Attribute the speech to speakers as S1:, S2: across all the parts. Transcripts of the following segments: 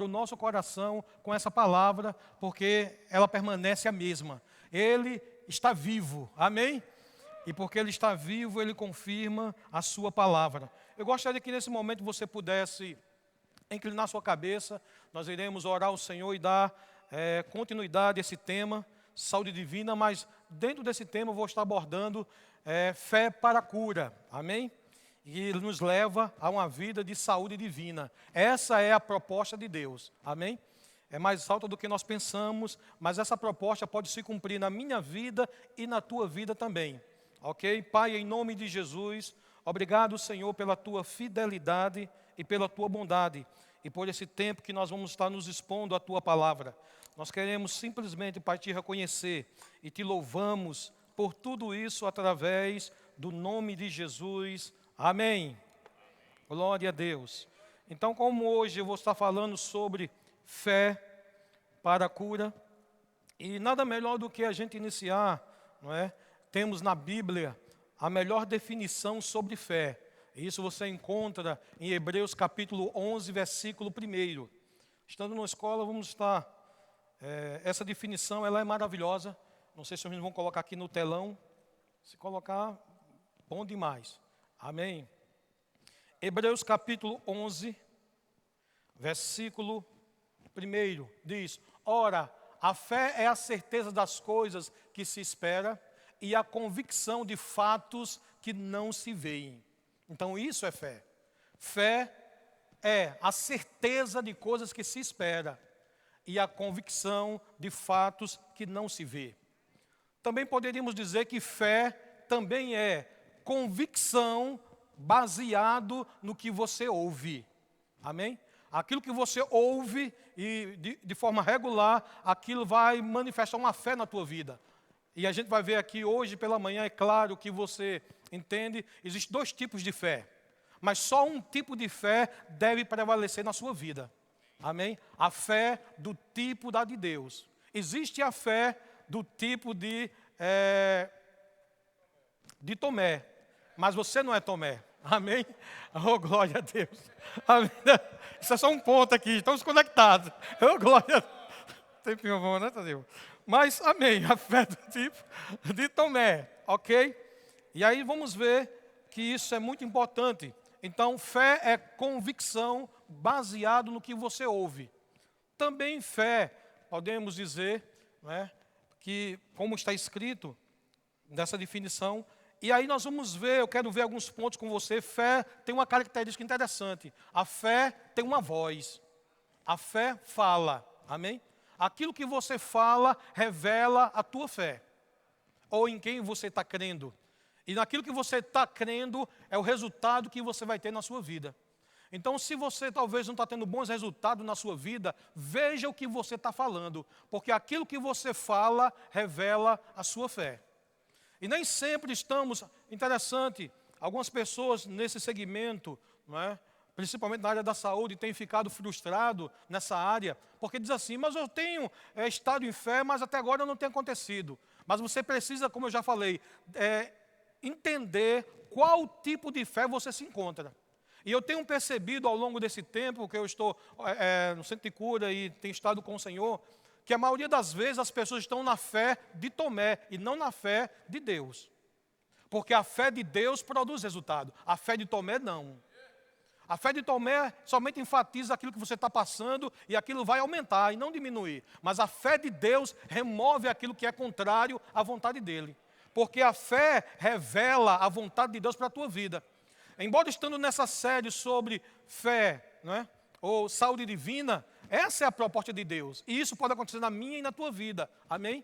S1: o nosso coração com essa palavra, porque ela permanece a mesma. Ele está vivo, amém? E porque Ele está vivo, Ele confirma a sua palavra. Eu gostaria que nesse momento você pudesse inclinar sua cabeça. Nós iremos orar ao Senhor e dar continuidade a esse tema, saúde divina, mas dentro desse tema eu vou estar abordando fé para a cura, amém? E ele nos leva a uma vida de saúde divina. Essa é a proposta de Deus, amém? É mais alta do que nós pensamos, mas essa proposta pode se cumprir na minha vida e na tua vida também, ok? Pai, em nome de Jesus, obrigado, Senhor, pela tua fidelidade e pela tua bondade, e por esse tempo que nós vamos estar nos expondo à tua palavra. Nós queremos simplesmente, Pai, te reconhecer e te louvamos por tudo isso através do nome de Jesus. Amém. Glória a Deus. Então, como hoje eu vou estar falando sobre fé para a cura, e nada melhor do que a gente iniciar, não é? Temos na Bíblia a melhor definição sobre fé. Isso você encontra em Hebreus capítulo 11, versículo 1. Estando na escola, vamos estar... essa definição, ela é maravilhosa. Não sei se os meninos vão colocar aqui no telão. Se colocar, bom demais. Amém? Hebreus capítulo 11, versículo 1, diz: Ora, a fé é a certeza das coisas que se espera e a convicção de fatos que não se veem. Então isso é fé. Fé é a certeza de coisas que se espera e a convicção de fatos que não se vê. Também poderíamos dizer que fé também é convicção baseado no que você ouve. Amém? Aquilo que você ouve e de forma regular, aquilo vai manifestar uma fé na tua vida. E a gente vai ver aqui hoje pela manhã, é claro que você entende, existem 2 tipos de fé. Mas só um tipo de fé deve prevalecer na sua vida. Amém? A fé do tipo da de Deus. Existe a fé do tipo de Tomé, mas você não é Tomé. Amém? Oh, glória a Deus. Amém. Isso é só um ponto aqui, estamos conectados. Oh, glória a Deus. Tempinho bom, né, Tadeu? Mas, amém, a fé do tipo de Tomé, ok? E aí vamos ver que isso é muito importante. Então, fé é convicção baseado no que você ouve. Também fé, podemos dizer, né, que, como está escrito nessa definição, e aí nós vamos ver, eu quero ver alguns pontos com você. Fé tem uma característica interessante. A fé tem uma voz. A fé fala, amém? Aquilo que você fala revela a tua fé, ou em quem você está crendo. E naquilo que você está crendo é o resultado que você vai ter na sua vida. Então, se você talvez não está tendo bons resultados na sua vida, veja o que você está falando, porque aquilo que você fala revela a sua fé. E nem sempre estamos, interessante, algumas pessoas nesse segmento, não é? Principalmente na área da saúde, têm ficado frustrados nessa área, porque diz assim, mas eu tenho estado em fé, mas até agora não tem acontecido. Mas você precisa, como eu já falei, entender qual tipo de fé você se encontra. E eu tenho percebido ao longo desse tempo que eu estou no centro de cura e tenho estado com o Senhor, que a maioria das vezes as pessoas estão na fé de Tomé e não na fé de Deus. Porque a fé de Deus produz resultado, a fé de Tomé não. A fé de Tomé somente enfatiza aquilo que você está passando e aquilo vai aumentar e não diminuir. Mas a fé de Deus remove aquilo que é contrário à vontade dEle. Porque a fé revela a vontade de Deus para a tua vida. Embora estando nessa série sobre fé, não é? Ou saúde divina, essa é a proposta de Deus. E isso pode acontecer na minha e na tua vida. Amém?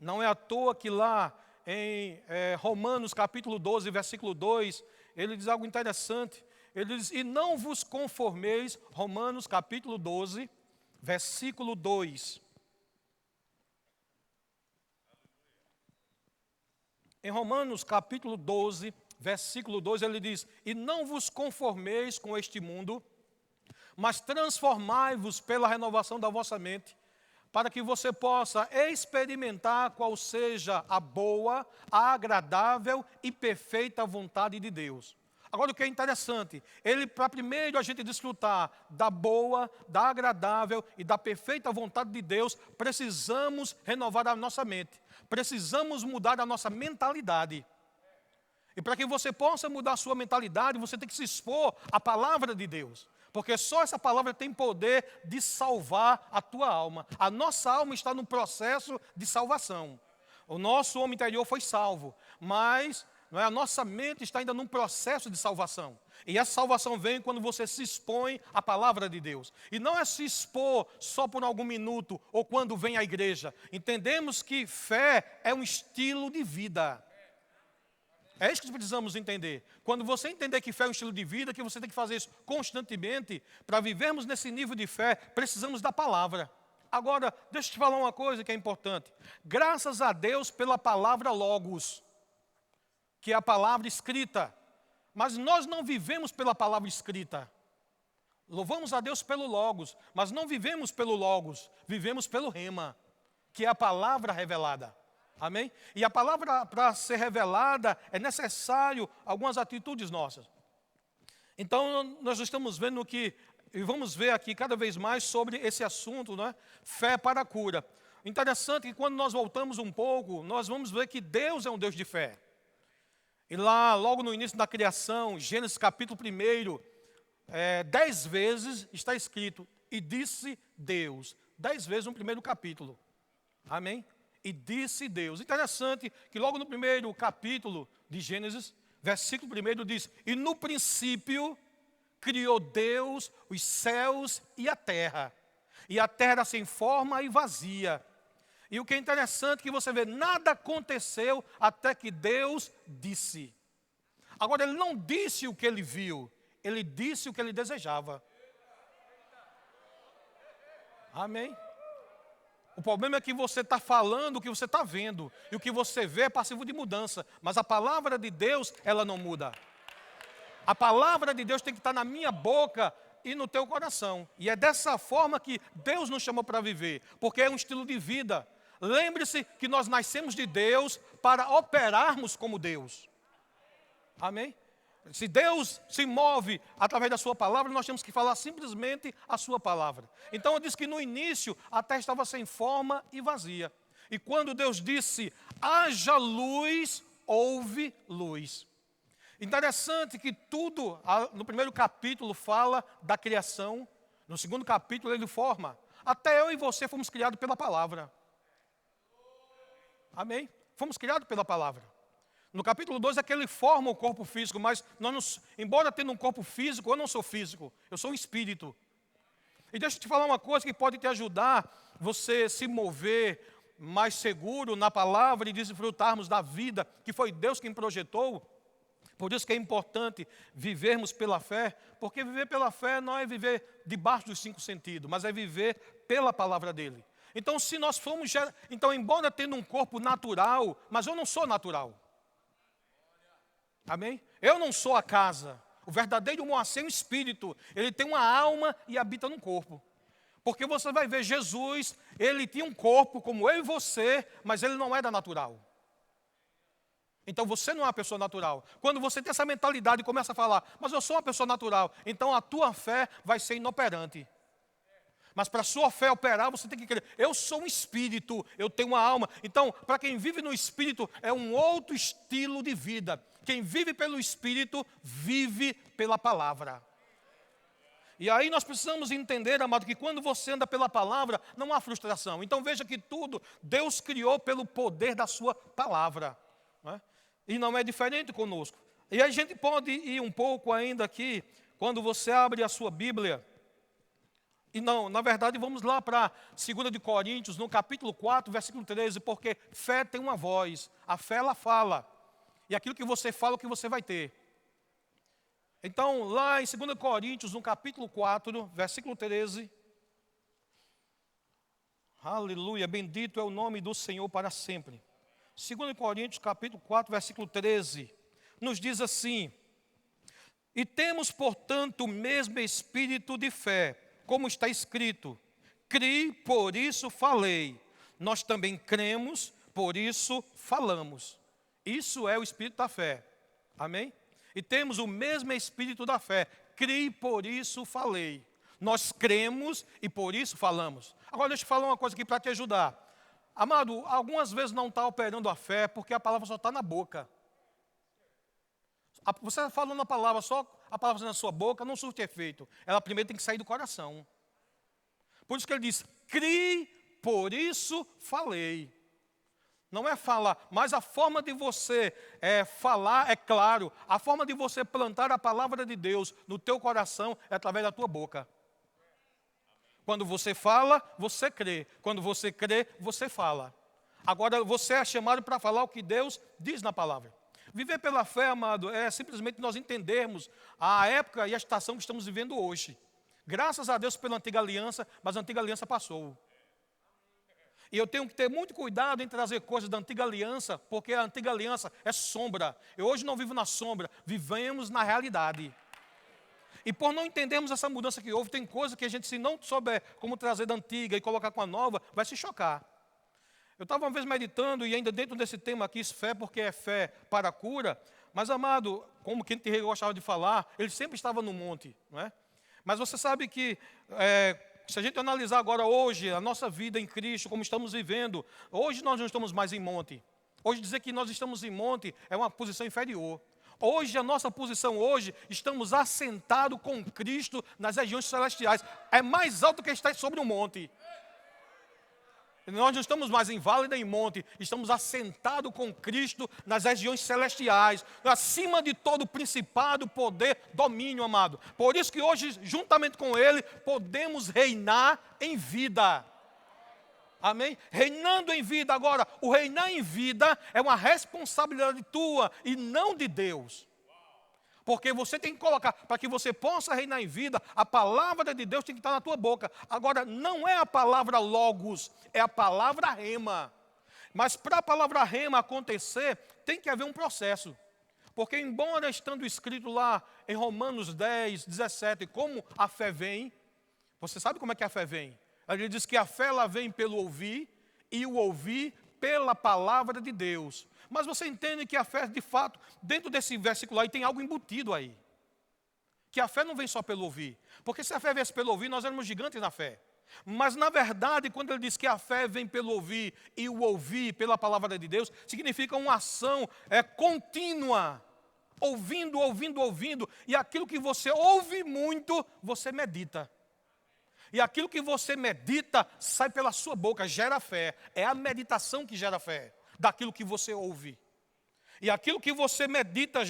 S1: Não é à toa que lá em Romanos capítulo 12, versículo 2, ele diz algo interessante. Ele diz, e não vos conformeis, Romanos capítulo 12, versículo 2. Em Romanos capítulo 12, versículo 2, ele diz, e não vos conformeis com este mundo, mas transformai-vos pela renovação da vossa mente, para que você possa experimentar qual seja a boa, a agradável e perfeita vontade de Deus. Agora, o que é interessante, para primeiro a gente desfrutar da boa, da agradável e da perfeita vontade de Deus, precisamos renovar a nossa mente. Precisamos mudar a nossa mentalidade. E para que você possa mudar a sua mentalidade, você tem que se expor à palavra de Deus. Porque só essa palavra tem poder de salvar a tua alma. A nossa alma está no processo de salvação. O nosso homem interior foi salvo, mas a nossa mente está ainda num processo de salvação. E essa salvação vem quando você se expõe à palavra de Deus. E não é se expor só por algum minuto ou quando vem à igreja. Entendemos que fé é um estilo de vida. É isso que precisamos entender. Quando você entender que fé é um estilo de vida, que você tem que fazer isso constantemente, para vivermos nesse nível de fé, precisamos da palavra. Agora, deixa eu te falar uma coisa que é importante. Graças a Deus pela palavra Logos, que é a palavra escrita. Mas nós não vivemos pela palavra escrita. Louvamos a Deus pelo Logos, mas não vivemos pelo Logos, vivemos pelo Rema, que é a palavra revelada. Amém? E a palavra, para ser revelada, é necessário algumas atitudes nossas. Então, nós estamos vendo que, e vamos ver aqui cada vez mais sobre esse assunto, não é? Fé para a cura. Interessante que quando nós voltamos um pouco, nós vamos ver que Deus é um Deus de fé. E lá, logo no início da criação, Gênesis capítulo 1, 10 vezes está escrito, e disse Deus. 10 vezes no primeiro capítulo. Amém? E disse Deus. Interessante que logo no primeiro capítulo de Gênesis, versículo 1 diz, e no princípio criou Deus os céus e a terra era sem forma e vazia. E o que é interessante é que você vê, nada aconteceu até que Deus disse. Agora, ele não disse o que ele viu, ele disse o que ele desejava. Amém? O problema é que você está falando o que você está vendo. E o que você vê é passivo de mudança. Mas a palavra de Deus, ela não muda. A palavra de Deus tem que estar na minha boca e no teu coração. E é dessa forma que Deus nos chamou para viver. Porque é um estilo de vida. Lembre-se que nós nascemos de Deus para operarmos como Deus. Amém? Se Deus se move através da sua palavra, nós temos que falar simplesmente a sua palavra. Então eu disse que no início a terra estava sem forma e vazia. E quando Deus disse, haja luz, houve luz. Interessante que tudo, no primeiro capítulo fala da criação, no segundo capítulo ele forma. Até eu e você fomos criados pela palavra. Amém? Fomos criados pela palavra. No capítulo 2 é que ele forma o corpo físico, mas embora tendo um corpo físico, eu não sou físico, eu sou um espírito. E deixa eu te falar uma coisa que pode te ajudar você se mover mais seguro na palavra e desfrutarmos da vida, que foi Deus quem projetou. Por isso que é importante vivermos pela fé, porque viver pela fé não é viver debaixo dos 5 sentidos, mas é viver pela palavra dele. Então, se nós formos, embora tendo um corpo natural, mas eu não sou natural. Amém? Eu não sou a casa. O verdadeiro Moacir é um espírito. Ele tem uma alma e habita num corpo. Porque você vai ver Jesus, ele tinha um corpo como eu e você, mas ele não era natural. Então você não é uma pessoa natural. Quando você tem essa mentalidade e começa a falar, mas eu sou uma pessoa natural, então a tua fé vai ser inoperante. Mas para a sua fé operar, você tem que crer. Eu sou um espírito, eu tenho uma alma. Então, para quem vive no espírito, é um outro estilo de vida. Quem vive pelo espírito, vive pela palavra. E aí nós precisamos entender, amado, que quando você anda pela palavra, não há frustração. Então veja que tudo Deus criou pelo poder da sua palavra. Não é? E não é diferente conosco. E aí a gente pode ir um pouco ainda aqui, quando você abre a sua Bíblia. E não, na verdade, vamos lá para 2 de Coríntios, no capítulo 4, versículo 13, porque fé tem uma voz, a fé ela fala, e aquilo que você fala é o que você vai ter. Então, lá em 2 Coríntios, no capítulo 4, versículo 13, aleluia, bendito é o nome do Senhor para sempre. 2 Coríntios, capítulo 4, versículo 13, nos diz assim, e temos, portanto, o mesmo espírito de fé, como está escrito, criei, por isso falei. Nós também cremos, por isso falamos. Isso é o espírito da fé. Amém? E temos o mesmo espírito da fé. Criei, por isso falei. Nós cremos e por isso falamos. Agora deixa eu falar uma coisa aqui para te ajudar. Amado, algumas vezes não está operando a fé porque a palavra só está na boca. Você falando a palavra, só a palavra na sua boca não surte efeito. Ela primeiro tem que sair do coração. Por isso que ele diz, criei, por isso falei. Não é falar, mas a forma de você falar é claro. A forma de você plantar a palavra de Deus no teu coração é através da tua boca. Quando você fala, você crê. Quando você crê, você fala. Agora você é chamado para falar o que Deus diz na palavra. Viver pela fé, amado, é simplesmente nós entendermos a época e a estação que estamos vivendo hoje. Graças a Deus pela antiga aliança, mas a antiga aliança passou. E eu tenho que ter muito cuidado em trazer coisas da antiga aliança, porque a antiga aliança é sombra. Eu hoje não vivo na sombra, vivemos na realidade. E por não entendermos essa mudança que houve, tem coisa que a gente, se não souber como trazer da antiga e colocar com a nova, vai se chocar. Eu estava uma vez meditando, e ainda dentro desse tema aqui, fé, porque é fé para a cura. Mas, amado, como quem gostava de falar, ele sempre estava no monte, não é? Mas você sabe que, se a gente analisar agora hoje, a nossa vida em Cristo, como estamos vivendo, hoje nós não estamos mais em monte. Hoje dizer que nós estamos em monte é uma posição inferior. Hoje, a nossa posição hoje, estamos assentados com Cristo nas regiões celestiais. É mais alto que estar sobre um monte. Nós não estamos mais em vale nem em monte, estamos assentados com Cristo nas regiões celestiais, acima de todo principado, poder, domínio, amado. Por isso que hoje, juntamente com Ele, podemos reinar em vida. Amém? Reinando em vida. Agora, o reinar em vida é uma responsabilidade tua e não de Deus. Porque você tem que colocar, para que você possa reinar em vida, a palavra de Deus tem que estar na tua boca. Agora, não é a palavra logos, é a palavra rema. Mas para a palavra rema acontecer, tem que haver um processo. Porque embora estando escrito lá em Romanos 10, 17, como a fé vem, você sabe como é que a fé vem? Ele diz que a fé ela vem pelo ouvir, e o ouvir pela palavra de Deus. Mas você entende que a fé, de fato, dentro desse versículo aí, tem algo embutido aí. Que a fé não vem só pelo ouvir. Porque se a fé viesse pelo ouvir, nós éramos gigantes na fé. Mas, na verdade, quando ele diz que a fé vem pelo ouvir e o ouvir pela palavra de Deus, significa uma ação contínua. Ouvindo, ouvindo, ouvindo. E aquilo que você ouve muito, você medita. E aquilo que você medita, sai pela sua boca, gera fé. É a meditação que gera fé. Daquilo que você ouve. E aquilo que você medita,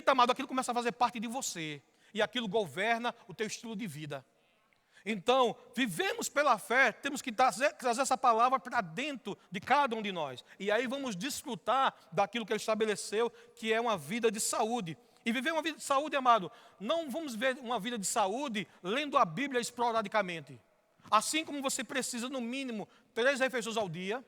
S1: amado, aquilo começa a fazer parte de você. E aquilo governa o teu estilo de vida. Então, vivemos pela fé, temos que trazer essa palavra para dentro de cada um de nós. E aí vamos desfrutar daquilo que Ele estabeleceu, que é uma vida de saúde. E viver uma vida de saúde, amado, não vamos ver uma vida de saúde lendo a Bíblia esporadicamente. Assim como você precisa, no mínimo, 3 refeições ao dia.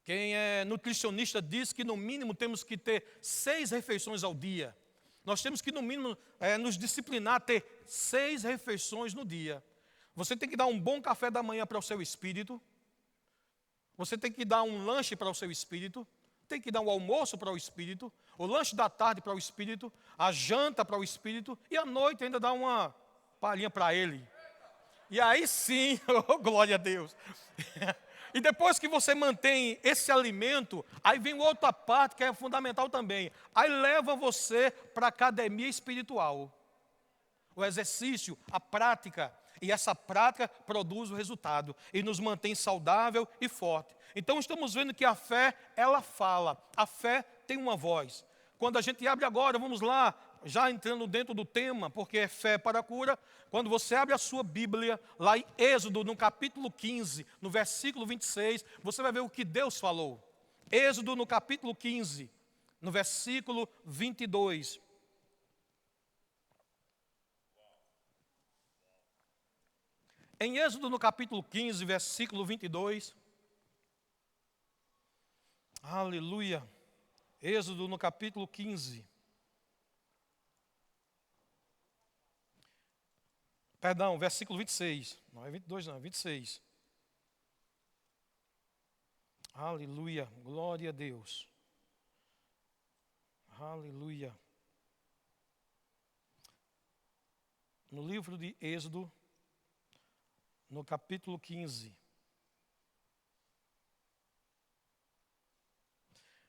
S1: Quem é nutricionista diz que no mínimo temos que ter 6 refeições ao dia. Nós temos que no mínimo nos disciplinar a ter 6 refeições no dia. Você tem que dar um bom café da manhã para o seu espírito. Você tem que dar um lanche para o seu espírito. Tem que dar um almoço para o espírito. O lanche da tarde para o espírito. A janta para o espírito. E à noite ainda dá uma palhinha para ele. E aí sim, oh, glória a Deus. E depois que você mantém esse alimento, aí vem outra parte que é fundamental também. Aí leva você para a academia espiritual. O exercício, a prática. E essa prática produz o resultado. E nos mantém saudável e forte. Então estamos vendo que a fé, ela fala. A fé tem uma voz. Quando a gente abre agora, vamos lá, já entrando dentro do tema, porque é fé para a cura. Quando você abre a sua Bíblia, lá em Êxodo, no capítulo 15, no versículo 26, você vai ver o que Deus falou. Êxodo, no capítulo 15, no versículo 22. Em Êxodo, no capítulo 15, versículo 22. Aleluia. Êxodo, no capítulo 15. Perdão, versículo 26. Não é 22 não, é 26. Aleluia, glória a Deus. Aleluia. no livro de Êxodo, no capítulo 15.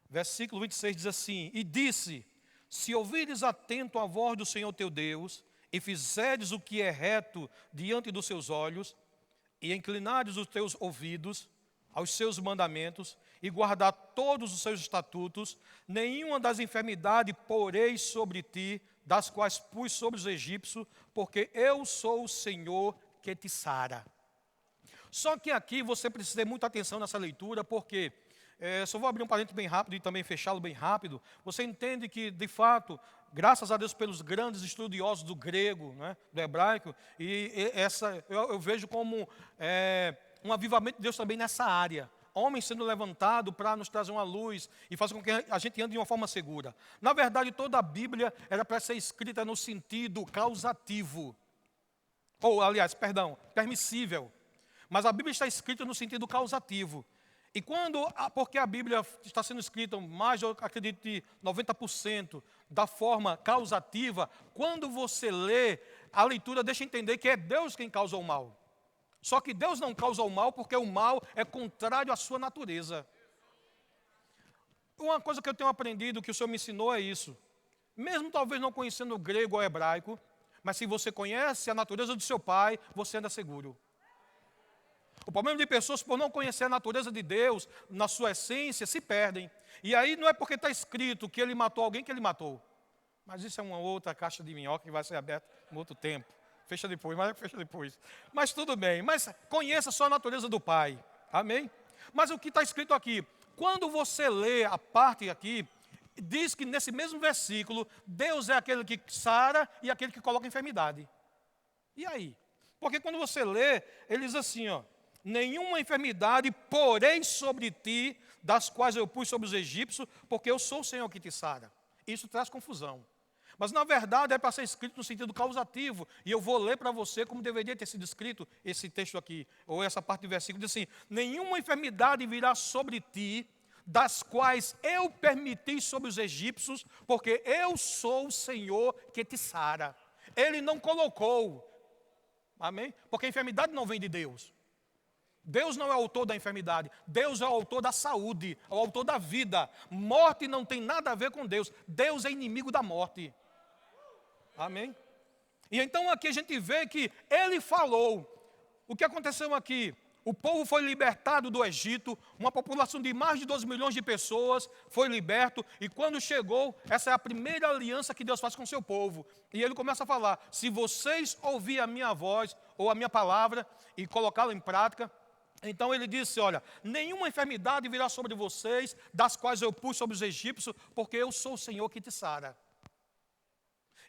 S1: Versículo 26 diz assim: E disse, se ouvires atento a voz do Senhor teu Deus, e fizeres o que é reto diante dos seus olhos, e inclinares os teus ouvidos aos seus mandamentos, e guardar todos os seus estatutos, nenhuma das enfermidades porei sobre ti, das quais pus sobre os egípcios, porque eu sou o Senhor que te sara. Só que aqui você precisa ter muita atenção nessa leitura, porque só vou abrir um parênteses bem rápido e também fechá-lo bem rápido. Você entende que, de fato, graças a Deus pelos grandes estudiosos do grego, né, do hebraico, eu vejo como um avivamento de Deus também nessa área. Homens sendo levantados para nos trazer uma luz e fazer com que a gente ande de uma forma segura. Na verdade, toda a Bíblia era para ser escrita no sentido causativo. Permissível. Mas a Bíblia está escrita no sentido causativo. E porque a Bíblia está sendo escrita, mais, eu acredito, de 90% da forma causativa, quando você lê, a leitura deixa entender que é Deus quem causa o mal. Só que Deus não causa o mal porque o mal é contrário à sua natureza. Uma coisa que eu tenho aprendido, que o Senhor me ensinou é isso. Mesmo talvez não conhecendo o grego ou o hebraico, mas se você conhece a natureza do seu pai, você anda seguro. O problema de pessoas, por não conhecer a natureza de Deus, na sua essência, se perdem. E aí não é porque está escrito que ele matou alguém que ele matou. Mas isso é uma outra caixa de minhoca que vai ser aberta em outro tempo. Fecha depois. Mas tudo bem. Mas conheça só a natureza do Pai. Amém? Mas o que está escrito aqui? Quando você lê a parte aqui, diz que nesse mesmo versículo, Deus é aquele que sara e aquele que coloca enfermidade. E aí? Porque quando você lê, ele diz assim, ó: nenhuma enfermidade porém sobre ti, das quais eu pus sobre os egípcios, porque eu sou o Senhor que te sara. Isso traz confusão. Mas na verdade é para ser escrito no sentido causativo. E eu vou ler para você como deveria ter sido escrito esse texto aqui, ou essa parte do versículo, diz assim: nenhuma enfermidade virá sobre ti, das quais eu permiti sobre os egípcios, porque eu sou o Senhor que te sara. Ele não colocou, amém? Porque a enfermidade não vem de Deus. Deus não é o autor da enfermidade, Deus é o autor da saúde, é o autor da vida. Morte não tem nada a ver com Deus, Deus é inimigo da morte. Amém? E então aqui a gente vê que ele falou. O que aconteceu aqui? O povo foi libertado do Egito, uma população de mais de 12 milhões de pessoas foi liberto, e quando chegou, essa é a primeira aliança que Deus faz com o seu povo. E ele começa a falar: se vocês ouvirem a minha voz ou a minha palavra e colocá-la em prática, então ele disse: olha, nenhuma enfermidade virá sobre vocês, das quais eu pus sobre os egípcios, porque eu sou o Senhor que te sara.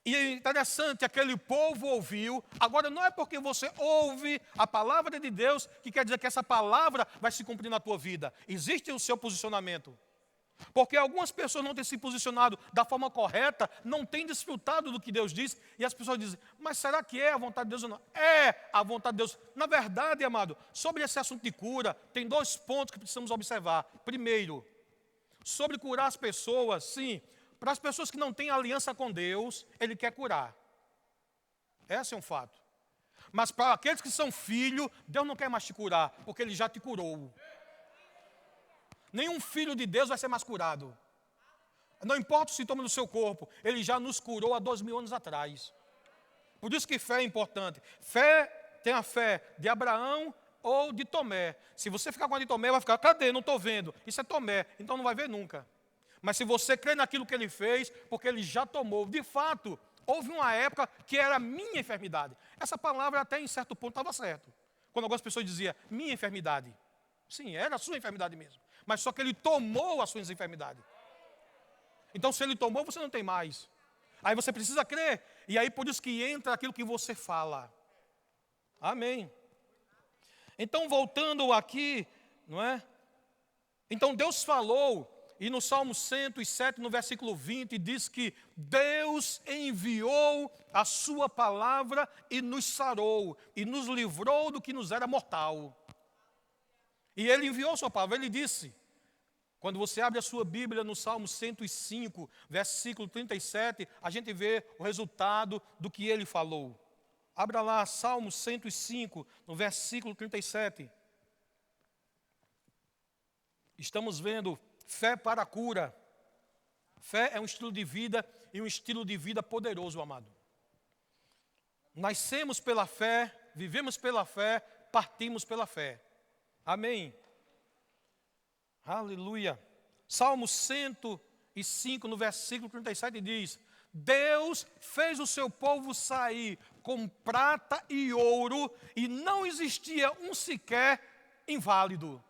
S1: E é interessante, aquele povo ouviu. Agora não é porque você ouve a palavra de Deus que quer dizer que essa palavra vai se cumprir na tua vida. Existe o seu posicionamento. Porque algumas pessoas não têm se posicionado da forma correta, não têm desfrutado do que Deus diz, e as pessoas dizem: mas será que é a vontade de Deus ou não? É a vontade de Deus. Na verdade, amado, sobre esse assunto de cura, tem 2 pontos que precisamos observar. Primeiro, sobre curar as pessoas, sim. Para as pessoas que não têm aliança com Deus, Ele quer curar. Esse é um fato. Mas para aqueles que são filhos, Deus não quer mais te curar, porque Ele já te curou. Nenhum filho de Deus vai ser mais curado. Não importa o sintoma do seu corpo, Ele já nos curou há 2000 anos atrás. Por isso que fé é importante. Tem a fé de Abraão ou de Tomé. Se você ficar com a de Tomé, vai ficar: cadê? Não estou vendo. Isso é Tomé, então não vai ver nunca. Mas se você crê naquilo que ele fez, porque ele já tomou, de fato, houve uma época que era minha enfermidade. Essa palavra até em certo ponto estava certo. Quando algumas pessoas diziam minha enfermidade. Sim, era a sua enfermidade mesmo. Mas só que ele tomou as suas enfermidades. Então se ele tomou, você não tem mais. Aí você precisa crer. E aí por isso que entra aquilo que você fala. Amém. Então voltando aqui, não é? Então Deus falou. E no Salmo 107, no versículo 20, diz que Deus enviou a sua palavra e nos sarou, e nos livrou do que nos era mortal. E Ele enviou a sua palavra, Ele disse, quando você abre a sua Bíblia no Salmo 105, versículo 37, a gente vê o resultado do que Ele falou. Abra lá Salmo 105, no versículo 37. Estamos vendo fé para a cura. Fé é um estilo de vida e um estilo de vida poderoso, amado. Nascemos pela fé, vivemos pela fé, partimos pela fé. Amém. Aleluia. Salmo 105, no versículo 37 diz: Deus fez o seu povo sair com prata e ouro e não existia um sequer inválido.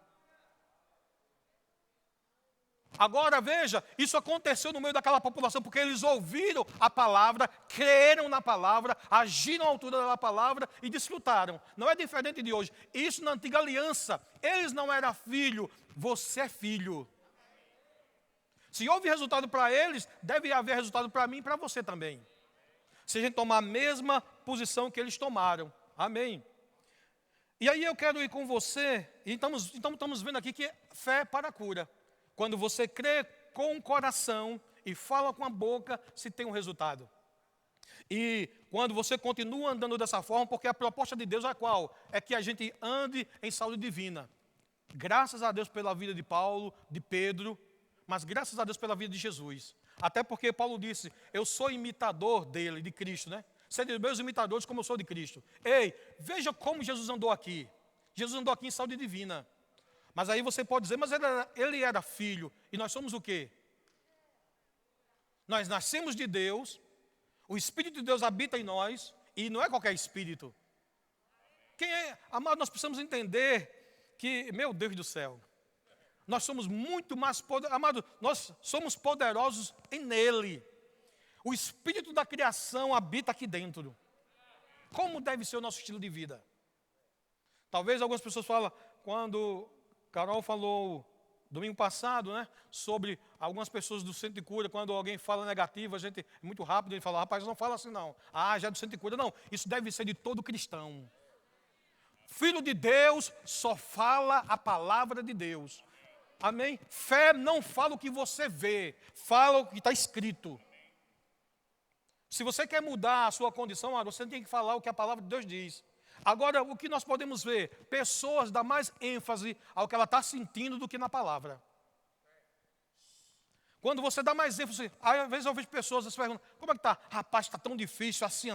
S1: Agora veja, isso aconteceu no meio daquela população porque eles ouviram a palavra, creram na palavra, agiram à altura da palavra e desfrutaram. Não é diferente de hoje. Isso na antiga aliança, eles não eram filho, você é filho. Se houve resultado para eles, deve haver resultado para mim e para você também. Se a gente tomar a mesma posição que eles tomaram. Amém. E aí eu quero ir com você, então estamos vendo aqui que fé para a cura. Quando você crê com o coração e fala com a boca, se tem um resultado. E quando você continua andando dessa forma, porque a proposta de Deus é qual? É que a gente ande em saúde divina. Graças a Deus pela vida de Paulo, de Pedro, mas graças a Deus pela vida de Jesus. Até porque Paulo disse, eu sou imitador dele, de Cristo, né? Sede meus imitadores como eu sou de Cristo. Ei, veja como Jesus andou aqui. Jesus andou aqui em saúde divina. Mas aí você pode dizer, mas ele era filho. E nós somos o quê? Nós nascemos de Deus, o Espírito de Deus habita em nós, e não é qualquer espírito. Quem é? Amado, nós precisamos entender que, meu Deus do céu, nós somos muito mais poderosos. Amado, nós somos poderosos nele. O Espírito da criação habita aqui dentro. Como deve ser o nosso estilo de vida? Talvez algumas pessoas falam, quando Carol falou domingo passado, né, sobre algumas pessoas do centro de cura, quando alguém fala negativo, a gente, muito rápido, ele fala, rapaz, não fala assim não. Ah, já é do centro de cura. Não, isso deve ser de todo cristão. Filho de Deus só fala a palavra de Deus. Amém? Fé não fala o que você vê, fala o que está escrito. Se você quer mudar a sua condição, você tem que falar o que a palavra de Deus diz. Agora, o que nós podemos ver? Pessoas dão mais ênfase ao que ela está sentindo do que na palavra. Quando você dá mais ênfase, às vezes eu vejo pessoas se perguntando, como é que está? Rapaz, está tão difícil, assim,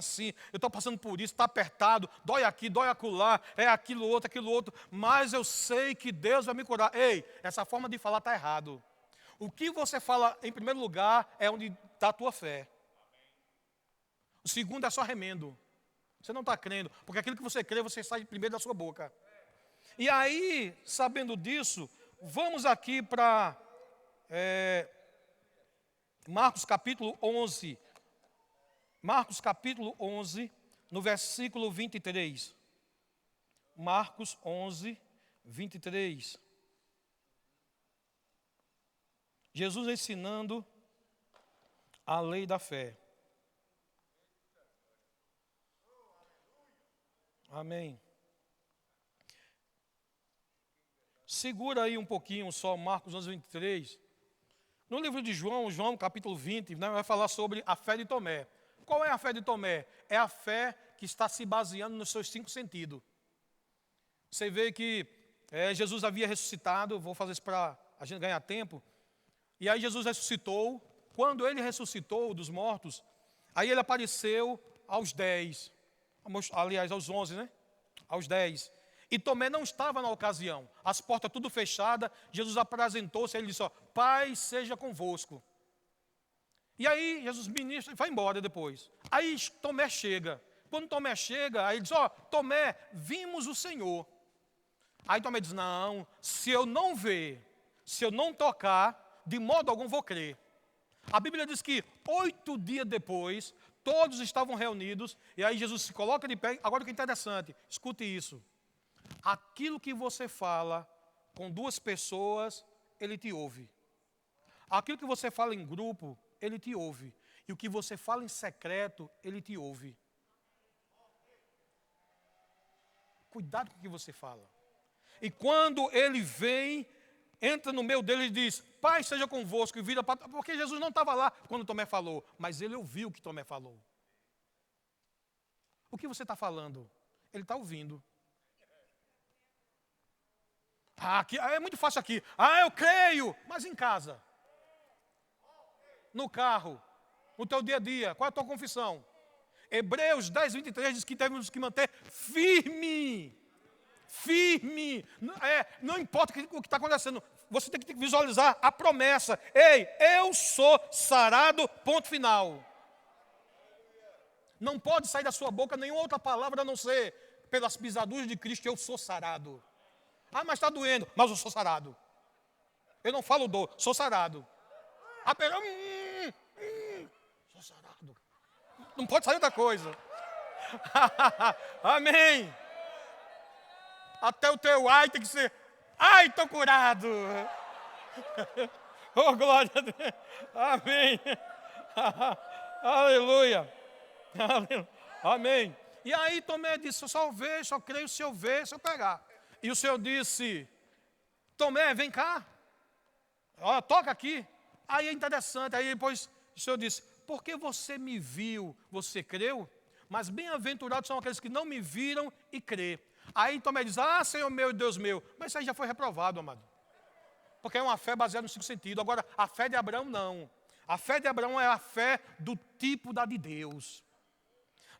S1: eu estou passando por isso, está apertado, dói aqui, dói acolá, é aquilo outro, mas eu sei que Deus vai me curar. Ei, essa forma de falar está errado. O que você fala em primeiro lugar é onde está a tua fé. O segundo é só remendo. Você não está crendo, porque aquilo que você crê, você sai primeiro da sua boca. E aí, sabendo disso, vamos aqui para Marcos capítulo 11. Marcos capítulo 11, no versículo 23. Marcos 11, 23. Jesus ensinando a lei da fé. Amém. Segura aí um pouquinho só Marcos 11, 23. No livro de João capítulo 20, né, vai falar sobre a fé de Tomé. Qual é a fé de Tomé? É a fé que está se baseando nos seus 5 sentidos. Você vê que Jesus havia ressuscitado, vou fazer isso para a gente ganhar tempo. E aí Jesus ressuscitou. Quando ele ressuscitou dos mortos, aí ele apareceu aos 10. Aliás, aos 11, né? Aos 10. E Tomé não estava na ocasião. As portas tudo fechadas. Jesus apresentou-se e ele disse, Pai seja convosco. E aí Jesus ministra e vai embora depois. Aí Tomé chega. Quando Tomé chega, aí ele diz, Tomé, vimos o Senhor. Aí Tomé diz, não, se eu não ver, se eu não tocar, de modo algum vou crer. A Bíblia diz que 8 dias depois, todos estavam reunidos, e aí Jesus se coloca de pé. Agora o que é interessante, escute isso. Aquilo que você fala com 2 pessoas, ele te ouve. Aquilo que você fala em grupo, ele te ouve. E o que você fala em secreto, ele te ouve. Cuidado com o que você fala. E quando ele vem, entra no meio dele e diz, Pai seja convosco, e vira para... Porque Jesus não estava lá quando Tomé falou, mas ele ouviu o que Tomé falou. O que você está falando? Ele está ouvindo. Aqui, é muito fácil aqui. Eu creio. Mas em casa? No carro? No teu dia a dia? Qual é a tua confissão? Hebreus 10, 23 diz que temos que manter firme. Firme. Não importa o que está acontecendo. Você tem que visualizar a promessa. Ei, eu sou sarado, ponto final. Não pode sair da sua boca nenhuma outra palavra a não ser pelas pisaduras de Cristo, eu sou sarado. Mas está doendo. Mas eu sou sarado. Eu não falo dor, sou sarado. Sou sarado. Não pode sair outra coisa. Amém. Até o teu ai tem que ser, ai, estou curado. Oh, glória a Deus. Amém. Aleluia. Amém. E aí Tomé disse, eu só vejo, só creio se eu ver, se eu pegar. E o Senhor disse, Tomé, vem cá. Toca aqui. Aí é interessante, aí depois o Senhor disse, porque você me viu, você creu? Mas bem-aventurados são aqueles que não me viram e crê. Aí Tomé diz, Senhor meu e Deus meu. Mas isso aí já foi reprovado, amado. Porque é uma fé baseada no 5 sentidos. Agora, a fé de Abraão não. A fé de Abraão é a fé do tipo da de Deus.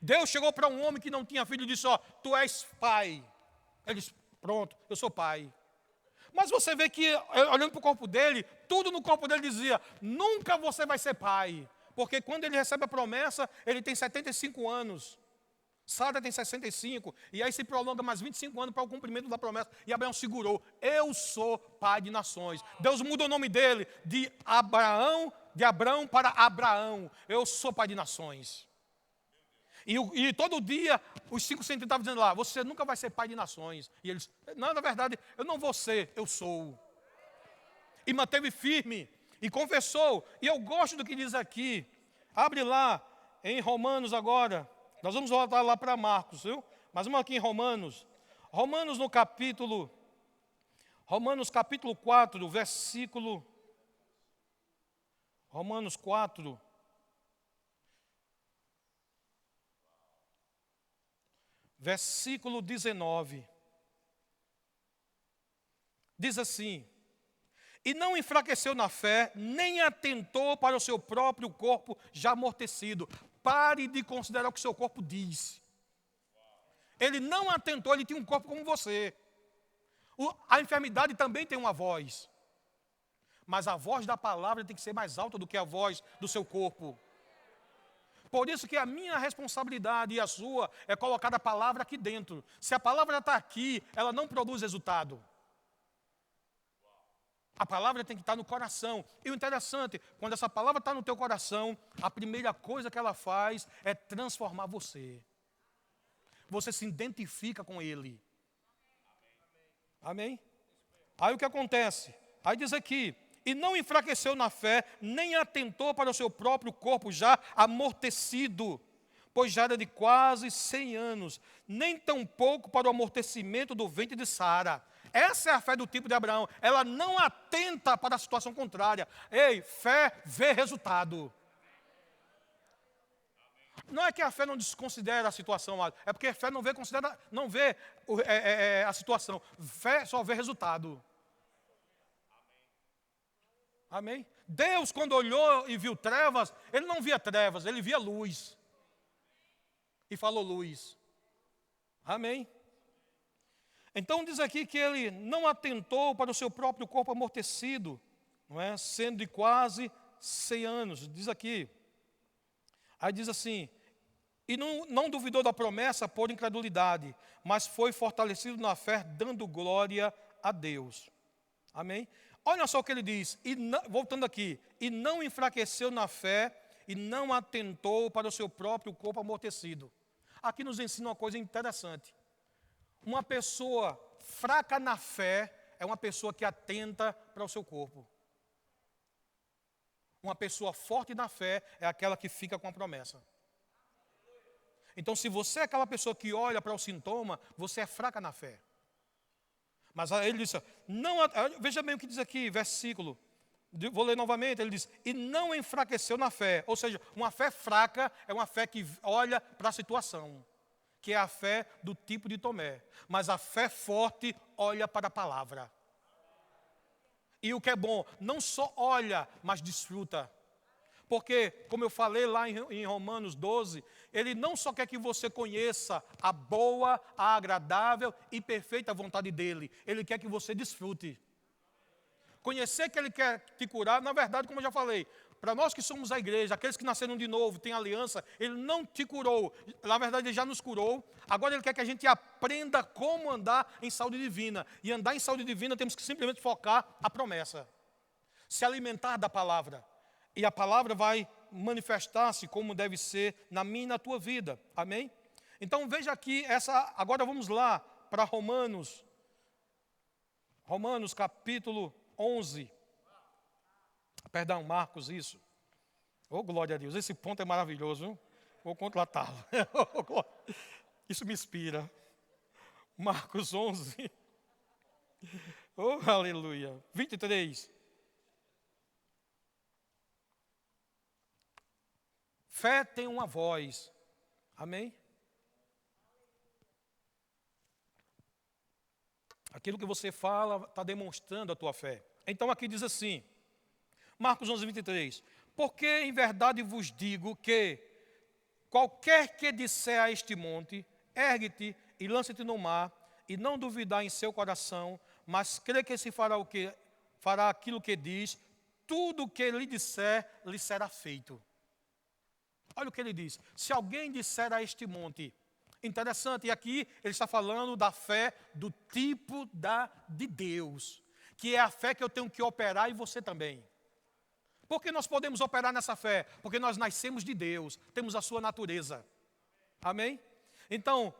S1: Deus chegou para um homem que não tinha filho e disse, tu és pai. Ele disse, pronto, eu sou pai. Mas você vê que, olhando para o corpo dele, tudo no corpo dele dizia, nunca você vai ser pai. Porque quando ele recebe a promessa, ele tem 75 anos. Sara tem 65. E aí se prolonga mais 25 anos para o cumprimento da promessa. E Abraão segurou, eu sou pai de nações. Deus muda o nome dele de Abraão para Abraão. Eu sou pai de nações. E todo dia, os 5 centímetros estavam dizendo lá, você nunca vai ser pai de nações. E eles, não, na verdade, eu não vou ser, eu sou. E manteve firme, e confessou. E eu gosto do que diz aqui. Abre lá, em Romanos agora. Nós vamos voltar lá para Marcos, viu? Mas vamos aqui em Romanos. Romanos capítulo 4, versículo... Romanos 4... Versículo 19, diz assim, e não enfraqueceu na fé, nem atentou para o seu próprio corpo já amortecido. Pare de considerar o que o seu corpo diz. Ele não atentou, ele tinha um corpo como você. A enfermidade também tem uma voz. Mas a voz da palavra tem que ser mais alta do que a voz do seu corpo. Por isso que a minha responsabilidade e a sua é colocar a palavra aqui dentro. Se a palavra está aqui, ela não produz resultado. A palavra tem que estar no coração. E o interessante, quando essa palavra está no teu coração, a primeira coisa que ela faz é transformar você. Você se identifica com ele. Amém? Aí o que acontece? Aí diz aqui, e não enfraqueceu na fé, nem atentou para o seu próprio corpo já amortecido, pois já era de quase 100 anos, nem tampouco para o amortecimento do ventre de Sara. Essa é a fé do tipo de Abraão. Ela não atenta para a situação contrária. Ei, fé vê resultado. Não é que a fé não desconsidera a situação, é porque a fé não vê a situação. Fé só vê resultado. Amém? Deus, quando olhou e viu trevas, ele não via trevas, ele via luz. E falou luz. Amém? Então diz aqui que ele não atentou para o seu próprio corpo amortecido, não é? Sendo de quase 100 anos. Diz aqui. Aí diz assim, e não duvidou da promessa por incredulidade, mas foi fortalecido na fé, dando glória a Deus. Amém? Olha só o que ele diz, voltando aqui, e não enfraqueceu na fé, e não atentou para o seu próprio corpo amortecido. Aqui nos ensina uma coisa interessante. Uma pessoa fraca na fé é uma pessoa que atenta para o seu corpo. Uma pessoa forte na fé é aquela que fica com a promessa. Então, se você é aquela pessoa que olha para o sintoma, você é fraca na fé. Mas ele disse, veja bem o que diz aqui, versículo, vou ler novamente, ele diz, e não enfraqueceu na fé. Ou seja, uma fé fraca é uma fé que olha para a situação. que é a fé do tipo de Tomé. Mas a fé forte olha para a palavra. E o que é bom, não só olha, mas desfruta. Porque, como eu falei lá em Romanos 12, ele não só quer que você conheça a boa, a agradável e perfeita vontade dele. Ele quer que você desfrute. Conhecer que ele quer te curar, na verdade, como eu já falei, para nós que somos a igreja, aqueles que nasceram de novo, têm aliança, ele não te curou. Na verdade, ele já nos curou. Agora ele quer que a gente aprenda como andar em saúde divina. E andar em saúde divina, temos que simplesmente focar a promessa. Se alimentar da palavra. E a palavra vai manifestar-se como deve ser na minha e na tua vida. Amém? Então veja aqui, agora vamos lá para Romanos. Romanos capítulo 11. Perdão, Marcos, isso. Oh, glória a Deus, esse ponto é maravilhoso, viu? Vou contratá-lo. Isso me inspira. Marcos 11. Oh, aleluia. 23. Fé tem uma voz. Amém? Aquilo que você fala está demonstrando a tua fé. Então aqui diz assim, Marcos 11, 23. Porque em verdade vos digo que qualquer que disser a este monte, ergue-te e lança-te no mar, e não duvidar em seu coração, mas crê que se fará aquilo que diz, tudo o que lhe disser, lhe será feito. Olha o que ele diz. Se alguém disser a este monte, interessante, e aqui ele está falando da fé do tipo de Deus, que é a fé que eu tenho que operar e você também. Por que nós podemos operar nessa fé? Porque nós nascemos de Deus, temos a sua natureza. Amém? Então,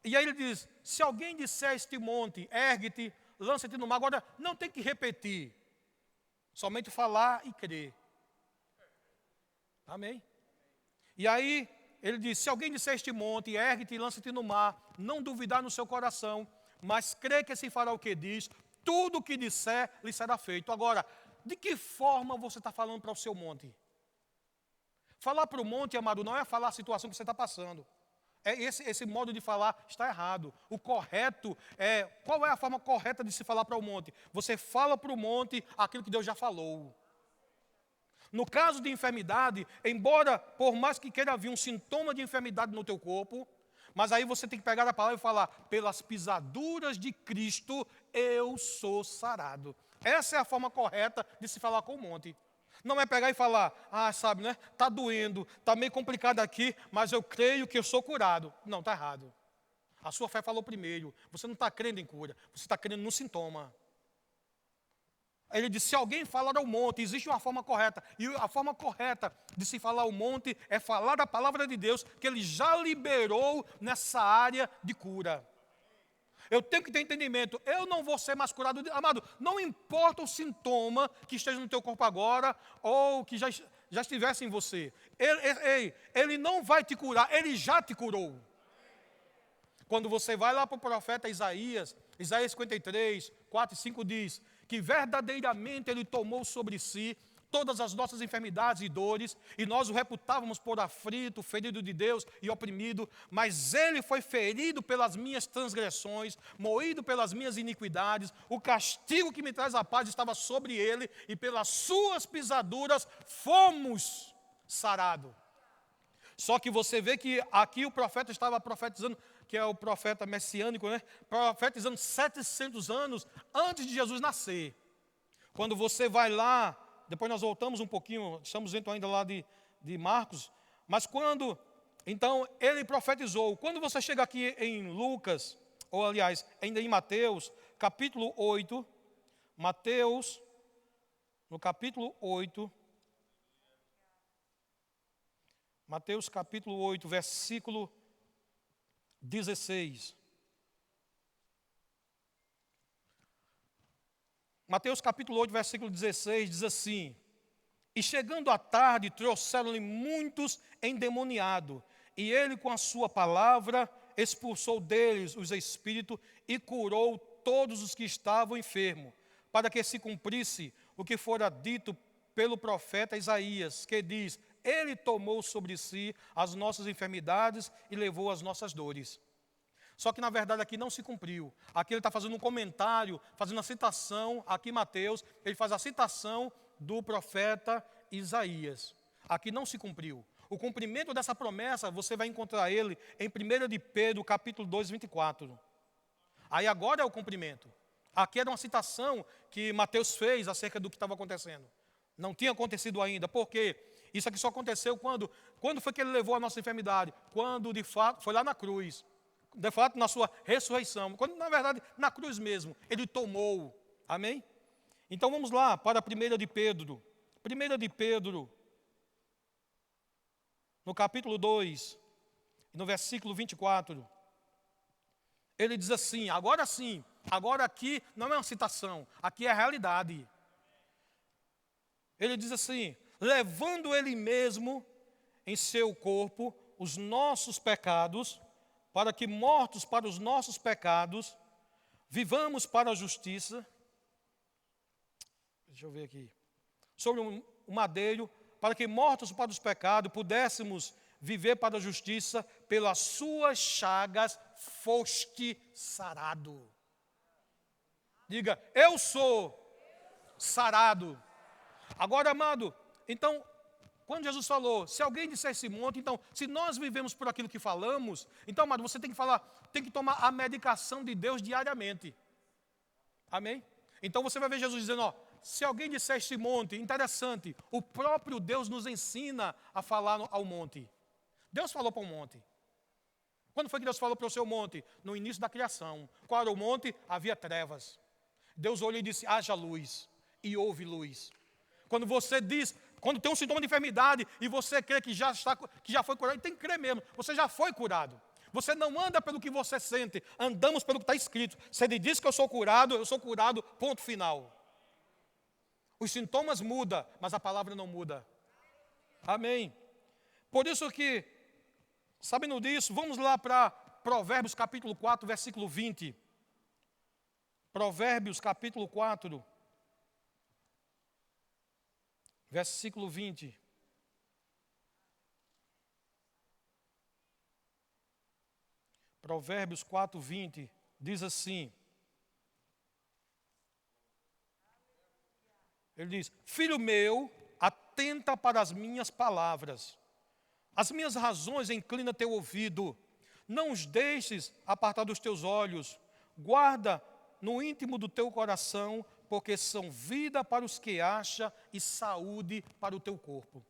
S1: e aí ele diz, se alguém disser a este monte, ergue-te, lança-te no mar, agora não tem que repetir, somente falar e crer. Amém? E aí, ele diz, se alguém disser este monte, ergue-te e lança-te no mar, não duvidar no seu coração, mas crê que se fará o que diz, tudo o que disser lhe será feito. Agora, de que forma você está falando para o seu monte? Falar para o monte, amado, não é falar a situação que você está passando. Esse modo de falar está errado. O correto qual é a forma correta de se falar para o monte? Você fala para o monte aquilo que Deus já falou. No caso de enfermidade, embora por mais que queira vir um sintoma de enfermidade no teu corpo, mas aí você tem que pegar a palavra e falar, pelas pisaduras de Cristo eu sou sarado. Essa é a forma correta de se falar com o monte. Não é pegar e falar, sabe, né? Está doendo, está meio complicado aqui, mas eu creio que eu sou curado. Não, está errado. A sua fé falou primeiro. Você não está crendo em cura, você está crendo no sintoma. Ele disse, se alguém falar ao monte, existe uma forma correta. E a forma correta de se falar ao monte é falar da palavra de Deus, que Ele já liberou nessa área de cura. Eu tenho que ter entendimento, eu não vou ser mais curado. Amado, não importa o sintoma que esteja no teu corpo agora, ou que já estivesse em você. Ele não vai te curar, Ele já te curou. Quando você vai lá para o profeta Isaías 53, 4 e 5 diz, que verdadeiramente Ele tomou sobre si todas as nossas enfermidades e dores, e nós o reputávamos por aflito, ferido de Deus e oprimido, mas Ele foi ferido pelas minhas transgressões, moído pelas minhas iniquidades, o castigo que me traz a paz estava sobre Ele, e pelas suas pisaduras fomos sarados. Só que você vê que aqui o profeta estava profetizando, que é o profeta messiânico, né? Profetizando 700 anos antes de Jesus nascer. Quando você vai lá, depois nós voltamos um pouquinho, estamos dentro ainda lá de Marcos, mas quando, então, ele profetizou. Quando você chega aqui em Lucas, ou aliás, ainda em Mateus, capítulo 8, Mateus, no capítulo 8, Mateus capítulo 8, versículo 16. Mateus capítulo 8, versículo 16, diz assim, e chegando à tarde, trouxeram-lhe muitos endemoniados, e ele com a sua palavra expulsou deles os espíritos e curou todos os que estavam enfermos, para que se cumprisse o que fora dito pelo profeta Isaías, que diz, Ele tomou sobre si as nossas enfermidades e levou as nossas dores. Só que na verdade aqui não se cumpriu. Aqui ele está fazendo um comentário, fazendo a citação, aqui Mateus, ele faz a citação do profeta Isaías. Aqui não se cumpriu. O cumprimento dessa promessa, você vai encontrar ele em 1 de Pedro, capítulo 2, 24. Aí agora é o cumprimento. Aqui era uma citação que Mateus fez acerca do que estava acontecendo. Não tinha acontecido ainda. Por quê? Isso aqui só aconteceu quando foi que ele levou a nossa enfermidade? Quando de fato foi lá na cruz. De fato na sua ressurreição. Quando na verdade na cruz mesmo. Ele tomou. Amém? Então vamos lá para a 1 de Pedro. 1 de Pedro, no capítulo 2, no versículo 24. Ele diz assim, agora sim, agora aqui não é uma citação, aqui é a realidade. Ele diz assim, levando ele mesmo em seu corpo os nossos pecados, para que mortos para os nossos pecados, vivamos para a justiça. Deixa eu ver aqui. Sobre o madeiro, para que mortos para os pecados, pudéssemos viver para a justiça, pelas suas chagas foste sarado. Diga, eu sou sarado. Agora, amado, então, quando Jesus falou, se alguém disser esse monte, então, se nós vivemos por aquilo que falamos, então, amado, você tem que falar, tem que tomar a medicação de Deus diariamente. Amém? Então você vai ver Jesus dizendo, ó, se alguém disser este monte, interessante, o próprio Deus nos ensina a falar ao monte. Deus falou para o monte. Quando foi que Deus falou para o seu monte? No início da criação. Qual era o monte? Havia trevas. Deus olhou e disse, haja luz. E houve luz. Quando você diz, quando tem um sintoma de enfermidade e você crê que já foi curado, tem que crer mesmo, você já foi curado. Você não anda pelo que você sente, andamos pelo que está escrito. Se ele diz que eu sou curado, ponto final. Os sintomas mudam, mas a palavra não muda. Amém. Por isso que, sabendo disso, vamos lá para Provérbios capítulo 4, versículo 20. Provérbios capítulo 4, versículo 20. Provérbios 4, 20, diz assim. Ele diz, filho meu, atenta para as minhas palavras. As minhas razões inclina teu ouvido. Não os deixes apartar dos teus olhos. Guarda no íntimo do teu coração, porque são vida para os que acham e saúde para o teu corpo.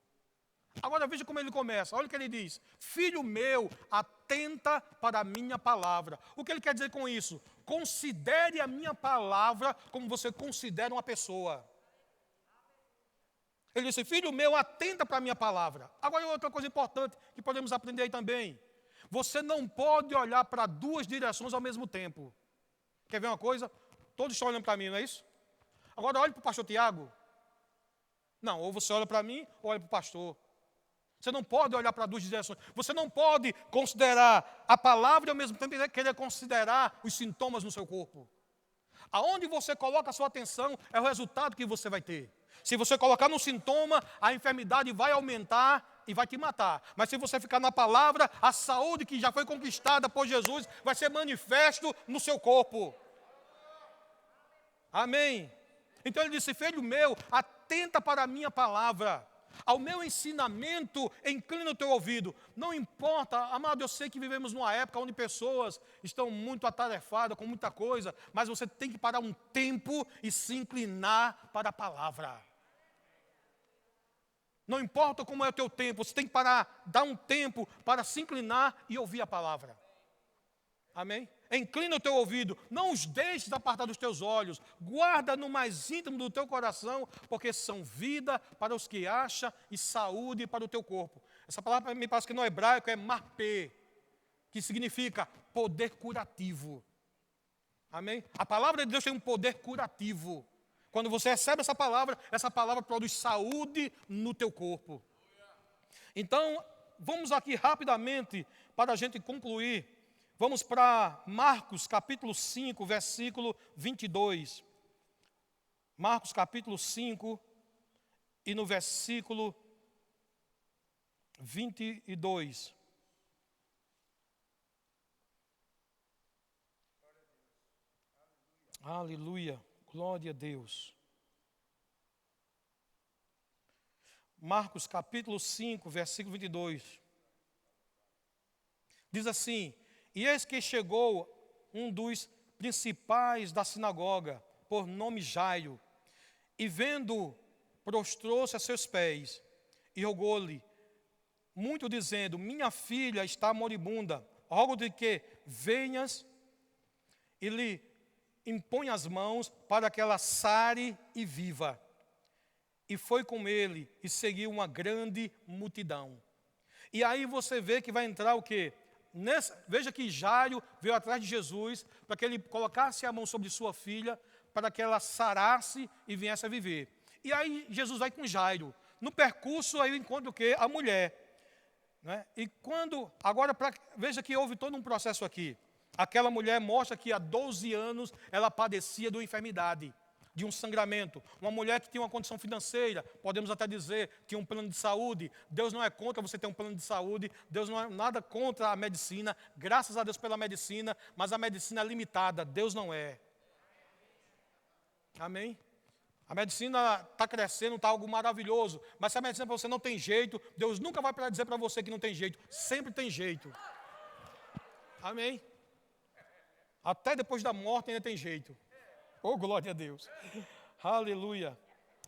S1: Agora veja como ele começa. Olha o que ele diz. Filho meu, atenta para a minha palavra. O que ele quer dizer com isso? Considere a minha palavra como você considera uma pessoa. Ele disse, filho meu, atenta para a minha palavra. Agora, outra coisa importante que podemos aprender aí também. Você não pode olhar para duas direções ao mesmo tempo. Quer ver uma coisa? Todos estão olhando para mim, não é isso? Agora, olhe para o pastor Tiago. Não, ou você olha para mim, ou olha para o pastor. Você não pode olhar para duas direções. Você não pode considerar a palavra e ao mesmo tempo querer considerar os sintomas no seu corpo. Aonde você coloca a sua atenção é o resultado que você vai ter. Se você colocar no sintoma, a enfermidade vai aumentar e vai te matar. Mas se você ficar na palavra, a saúde que já foi conquistada por Jesus vai ser manifesto no seu corpo. Amém. Então ele disse, filho meu, atenta para a minha palavra. Ao meu ensinamento, inclina o teu ouvido. Não importa, amado, eu sei que vivemos numa época onde pessoas estão muito atarefadas com muita coisa, mas você tem que parar um tempo e se inclinar para a palavra. Não importa como é o teu tempo, você tem que parar, dar um tempo para se inclinar e ouvir a palavra. Amém? Inclina o teu ouvido, não os deixes apartar dos teus olhos, guarda no mais íntimo do teu coração, porque são vida para os que acham e saúde para o teu corpo. Essa palavra me parece que no hebraico é marpê, que significa poder curativo. Amém? A palavra de Deus tem um poder curativo. Quando você recebe essa palavra produz saúde no teu corpo. Então, vamos aqui rapidamente, para a gente concluir. Vamos para Marcos capítulo 5, versículo 22. Marcos capítulo 5 e no versículo 22. Aleluia, glória a Deus. Marcos capítulo 5, versículo 22. Diz assim: e eis que chegou um dos principais da sinagoga, por nome Jairo, e vendo, prostrou-se a seus pés, e rogou-lhe muito, dizendo: minha filha está moribunda, rogo-te que venhas e lhe impõe as mãos para que ela sare e viva. E foi com ele e seguiu uma grande multidão. E aí você vê que vai entrar o quê? Veja que Jairo veio atrás de Jesus para que ele colocasse a mão sobre sua filha, para que ela sarasse e viesse a viver. E aí Jesus vai com Jairo. No percurso aí eu encontro o quê? A mulher. Né? E quando, agora veja que houve todo um processo aqui. Aquela mulher mostra que há 12 anos ela padecia de uma enfermidade, de um sangramento. Uma mulher que tinha uma condição financeira, podemos até dizer, tinha um plano de saúde. Deus não é contra você ter um plano de saúde, Deus não é nada contra a medicina, graças a Deus pela medicina, mas a medicina é limitada, Deus não é. Amém? A medicina está crescendo, está algo maravilhoso, mas se a medicina para você não tem jeito, Deus nunca vai dizer para você que não tem jeito, sempre tem jeito. Amém? Até depois da morte ainda tem jeito. Oh, glória a Deus. Aleluia.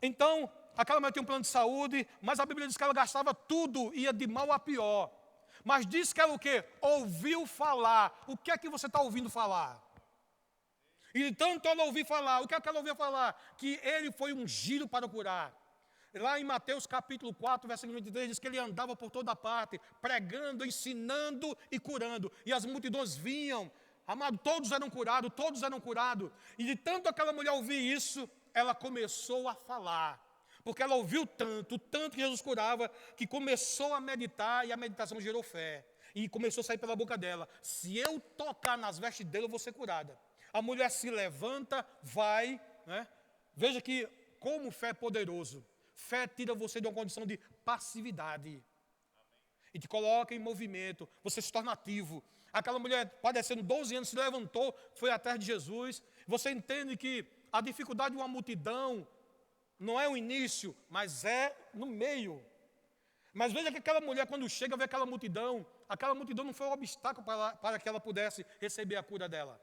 S1: Então, aquela mulher tinha um plano de saúde, mas a Bíblia diz que ela gastava tudo, ia de mal a pior. Mas diz que ela o quê? Ouviu falar. O que é que você está ouvindo falar? E tanto ela ouviu falar. O que é que ela ouviu falar? Que ele foi ungido para curar. Lá em Mateus capítulo 4, versículo 23, diz que ele andava por toda parte, pregando, ensinando e curando. E as multidões vinham. Amado, todos eram curados, todos eram curados. E de tanto aquela mulher ouvir isso, ela começou a falar. Porque ela ouviu tanto que Jesus curava, que começou a meditar e a meditação gerou fé. E começou a sair pela boca dela: se eu tocar nas vestes dele, eu vou ser curada. A mulher se levanta, vai, né? Veja que como fé é poderoso. Fé tira você de uma condição de passividade. E te coloca em movimento, você se torna ativo. Aquela mulher, padecendo 12 anos, se levantou, foi atrás de Jesus. Você entende que a dificuldade de uma multidão não é o início, mas é no meio. Mas veja que aquela mulher, quando chega a ver aquela multidão não foi um obstáculo para que ela pudesse receber a cura dela.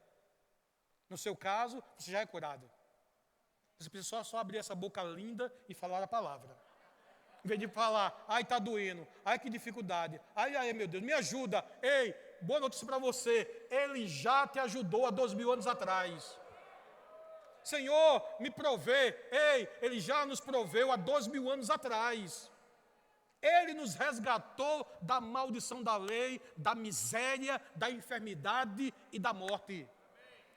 S1: No seu caso, você já é curado. Você precisa só abrir essa boca linda e falar a palavra. Em vez de falar: ai, está doendo, ai, que dificuldade, ai, meu Deus, me ajuda. Ei, boa notícia para você, Ele já te ajudou há 2000 anos atrás. Senhor, me provê. Ei, Ele já nos proveu há 2000 anos atrás. Ele nos resgatou da maldição da lei, da miséria, da enfermidade e da morte.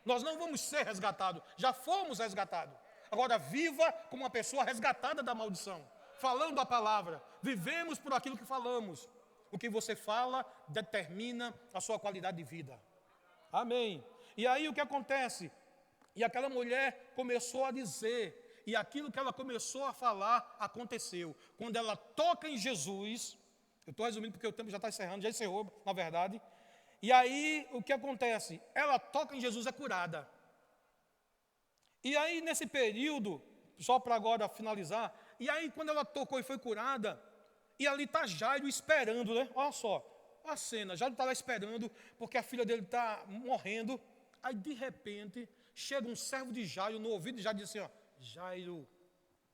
S1: Nós não vamos ser resgatados, já fomos resgatados. Agora viva como uma pessoa resgatada da maldição, falando a palavra. Vivemos por aquilo que falamos. O que você fala determina a sua qualidade de vida. Amém. E aí o que acontece? E aquela mulher começou a dizer, e aquilo que ela começou a falar aconteceu. Quando ela toca em Jesus, eu estou resumindo porque o tempo já está encerrando, já encerrou, na verdade. E aí o que acontece? Ela toca em Jesus, é curada. E aí nesse período, só para agora finalizar, e aí quando ela tocou e foi curada, e ali está Jairo esperando, né? Olha só, a cena, Jairo está lá esperando, porque a filha dele está morrendo. Aí de repente, chega um servo de Jairo no ouvido de Jairo e diz assim: ó, Jairo,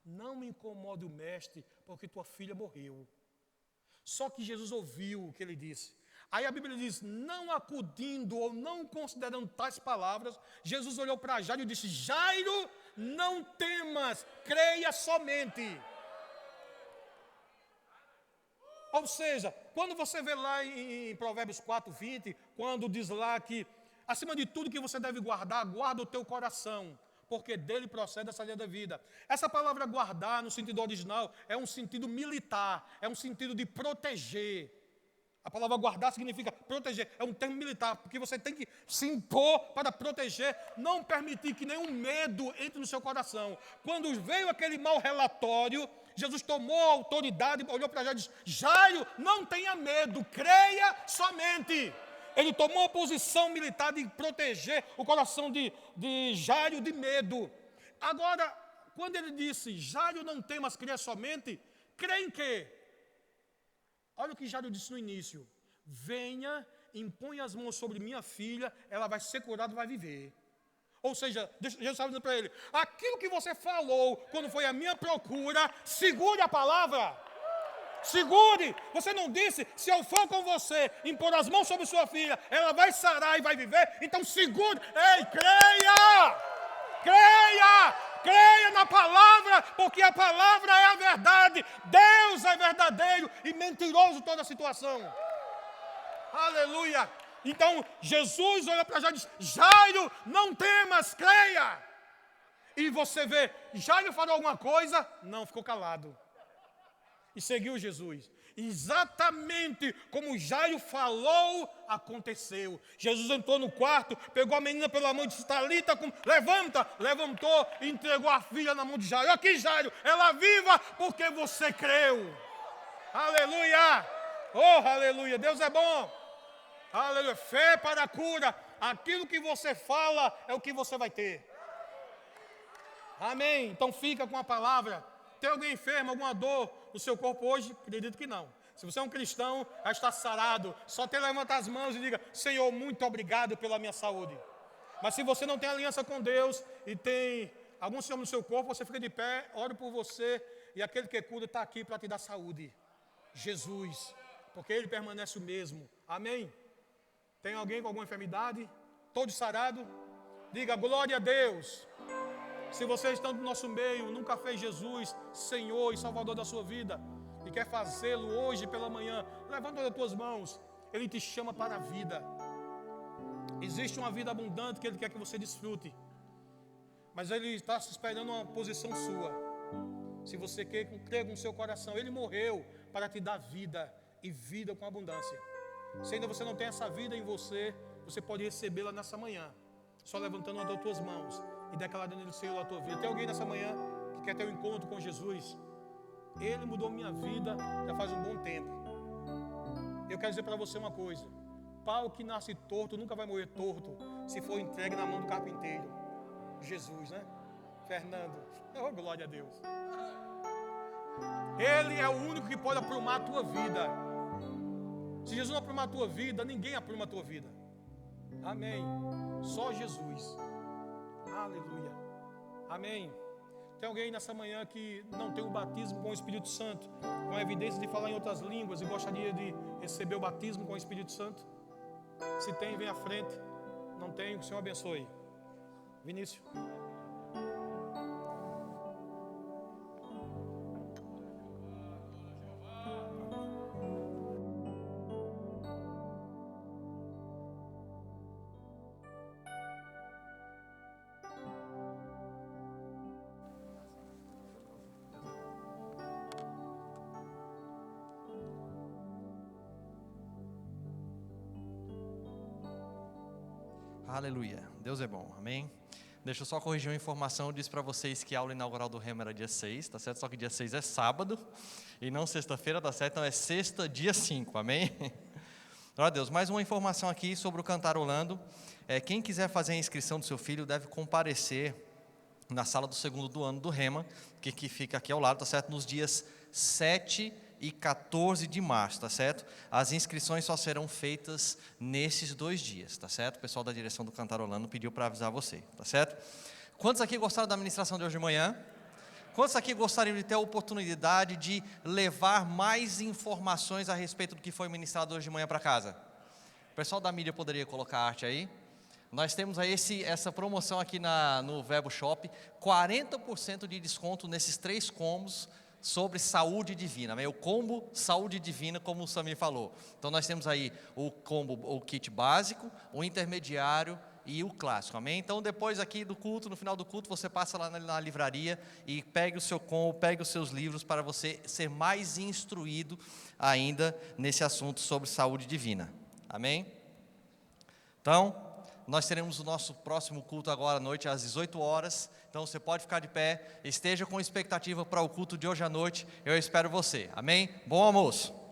S1: não me incomode o mestre, porque tua filha morreu. Só que Jesus ouviu o que ele disse. Aí a Bíblia diz: não acudindo ou não considerando tais palavras, Jesus olhou para Jairo e disse: Jairo, não temas, creia somente. Ou seja, quando você vê lá em Provérbios 4:20, quando diz lá que acima de tudo que você deve guardar, guarda o teu coração, porque dele procede a saída da vida. Essa palavra guardar, no sentido original, é um sentido militar, é um sentido de proteger. A palavra guardar significa proteger, é um termo militar, porque você tem que se impor para proteger, não permitir que nenhum medo entre no seu coração. Quando veio aquele mau relatório, Jesus tomou a autoridade, olhou para Jairo e disse: Jairo, não tenha medo, creia somente. Ele tomou a posição militar de proteger o coração de Jairo de medo. Agora, quando ele disse: Jairo, não temas, creia somente, crê em quê? Olha o que Jairo disse no início: venha, impõe as mãos sobre minha filha, ela vai ser curada e vai viver. Ou seja, Jesus estava dizendo para ele: aquilo que você falou quando foi a minha procura, segure a palavra. Segure. Você não disse: se eu for com você, impor as mãos sobre sua filha, ela vai sarar e vai viver. Então segure. Ei, creia! Creia! Creia na palavra, porque a palavra é a verdade. Deus é verdadeiro e mentiroso toda a situação. Aleluia! Então, Jesus olha para Jairo e diz: Jairo, não temas, creia. E você vê, Jairo falou alguma coisa? Não, ficou calado. E seguiu Jesus. Exatamente como Jairo falou, aconteceu. Jesus entrou no quarto, pegou a menina pela mão e disse: Talita, levanta. Levantou e entregou a filha na mão de Jairo. Aqui, Jairo, ela viva porque você creu. Aleluia! Oh, aleluia! Deus é bom. Aleluia, fé para a cura. Aquilo que você fala é o que você vai ter. Amém. Então fica com a palavra. Tem alguém enfermo, alguma dor no seu corpo hoje? Acredito que não. Se você é um cristão, já está sarado. Só tem que levantar as mãos e diga: Senhor, muito obrigado pela minha saúde. Mas se você não tem aliança com Deus e tem algum sinal no seu corpo, você fica de pé, oro por você, e aquele que cura está aqui para te dar saúde. Jesus, porque Ele permanece o mesmo. Amém. Tem alguém com alguma enfermidade? Todo sarado? Diga: glória a Deus. Se você está no nosso meio, nunca fez Jesus Senhor e Salvador da sua vida e quer fazê-lo hoje pela manhã, levanta as tuas mãos. Ele te chama para a vida. Existe uma vida abundante que Ele quer que você desfrute, mas Ele está esperando uma posição sua. Se você quer crer com o seu coração, Ele morreu para te dar vida e vida com abundância. Se ainda você não tem essa vida em você, você pode recebê-la nessa manhã, só levantando uma das tuas mãos e declarando Ele Senhor da tua vida. Tem alguém nessa manhã que quer ter um encontro com Jesus? Ele mudou minha vida já faz um bom tempo. Eu quero dizer para você uma coisa: pau que nasce torto nunca vai morrer torto se for entregue na mão do carpinteiro. Jesus, né? Fernando, oh, glória a Deus. Ele é o único que pode aprumar a tua vida. Se Jesus não aprumar a tua vida, ninguém apruma a tua vida. Amém. Só Jesus. Aleluia. Amém. Tem alguém nessa manhã que não tem o batismo com o Espírito Santo, com a evidência de falar em outras línguas e gostaria de receber o batismo com o Espírito Santo? Se tem, vem à frente. Não tem, o Senhor abençoe. Vinícius.
S2: Aleluia, Deus é bom, amém? Deixa eu só corrigir uma informação. Eu disse para vocês que a aula inaugural do Rema era dia 6, tá certo? Só que dia 6 é sábado e não sexta-feira, tá certo? Então é sexta, dia 5, amém? Glória a Deus. Mais uma informação aqui sobre o Cantarolando. Quem quiser fazer a inscrição do seu filho deve comparecer na sala do segundo do ano do Rema, que fica aqui ao lado, tá certo? Nos dias 7 e 14 de março, tá certo? As inscrições só serão feitas nesses 2 dias, tá certo? O pessoal da direção do Cantarolando pediu para avisar você, tá certo? Quantos aqui gostaram da ministração de hoje de manhã? Quantos aqui gostariam de ter a oportunidade de levar mais informações a respeito do que foi ministrado hoje de manhã para casa? O pessoal da mídia poderia colocar a arte aí? Nós temos aí essa promoção aqui no Verbo Shop, 40% de desconto nesses 3 combos sobre saúde divina, o combo saúde divina, como o Samir falou. Então nós temos aí o combo, o kit básico, o intermediário e o clássico, amém? Então depois aqui do culto, no final do culto, você passa lá na livraria e pegue o seu combo, pegue os seus livros para você ser mais instruído ainda nesse assunto sobre saúde divina, amém? Então, nós teremos o nosso próximo culto agora à noite, às 18 horas. Então você pode ficar de pé, esteja com expectativa para o culto de hoje à noite. Eu espero você. Amém? Bom almoço.